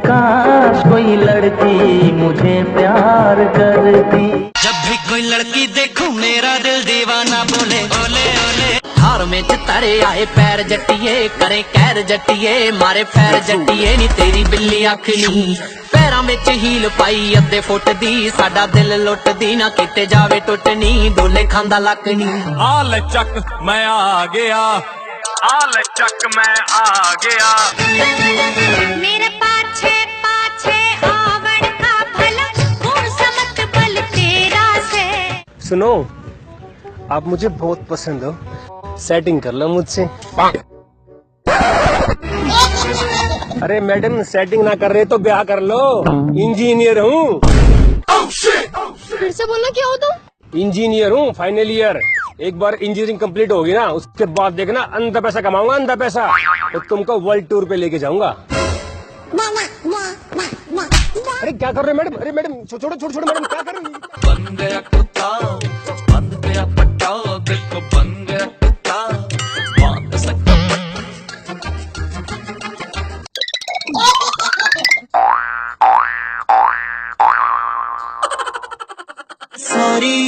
काश कोई लड़की मुझे प्यार करती। जब भी कोई लड़की देखूं मेरा दिल दीवाना बोले ओले ओले। हार में तारे आए पैर जट्टिए करे कैर जट्टिए मारे पैर जट्टिए नी तेरी बिल्ली आखनी। पैरां विच हील पाई अद्धे फुट दी साडा दिल लुटदी ना किते जावे टुटनी डोले खांदा लकनी। आ ले चक मैं आ गया, आ ले चक मैं आ गया। मेरे पाछे पाछे आवड़ का भला कौन समत बल तेरा से। सुनो, आप मुझे बहुत पसंद हो, सेटिंग कर लो मुझसे। अरे मैडम सेटिंग ना कर रहे तो ब्याह कर लो, इंजीनियर हूँ। फिर से बोलना क्या हो तुम? इंजीनियर हूँ फाइनल ईयर। एक बार इंजीनियरिंग कंप्लीट होगी ना उसके बाद देखना अंधा पैसा कमाऊंगा, अंधा पैसा तो तुमको वर्ल्ड टूर पे लेके जाऊंगा। अरे क्या कर रहे हो मैडम? अरे मैडम छोड़ो छोड़ो छोड़ो मैडम, क्या कर रहे हो? बन गया कुत्ता बंद गया पट्टा देखो बन गया कुत्ता बांध सकता। सॉरी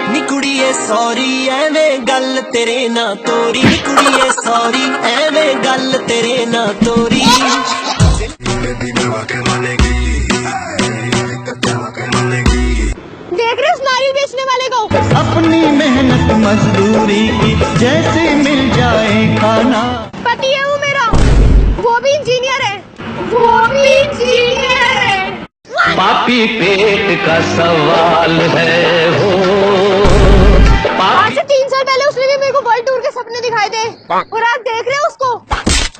नी कुड़िए सॉरी एवें गल तेरे ना तोरी। नी कुड़िए सॉरी एवें गल तेरे ना तोरी। देख रहे उस नारियल बेचने वाले को? अपनी मेहनत मजदूरी की जैसे मिल जाए खाना। पति है वो मेरा, वो भी इंजीनियर है, वो भी इंजीनियर है। पापी पेट का सवाल है वो। आज से 3 साल पहले उसने भी मेरे को वर्ल्ड टूर के सपने दिखाए थे और आज देख रहे हो उसको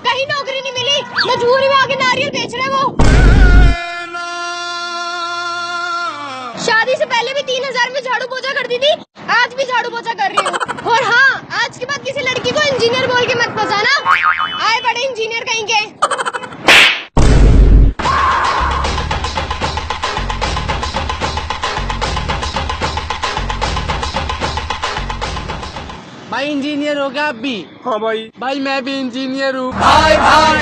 कहीं नौकरी नहीं मिली, मजबूरी में आके नारियल बेच रहे वो। शादी से पहले भी 3000 में झाड़ू पोछा करती थी, आज भी झाड़ू पोछा कर रही हूँ। और हाँ, आज के बाद किसी लड़की को इंजीनियर बोल के मत फंसाना, आए बड़े इंजीनियर कहीं के। भाई इंजीनियर हो गया आप भी? हाँ भाई। भाई मैं भी इंजीनियर हूँ। भाई भाई।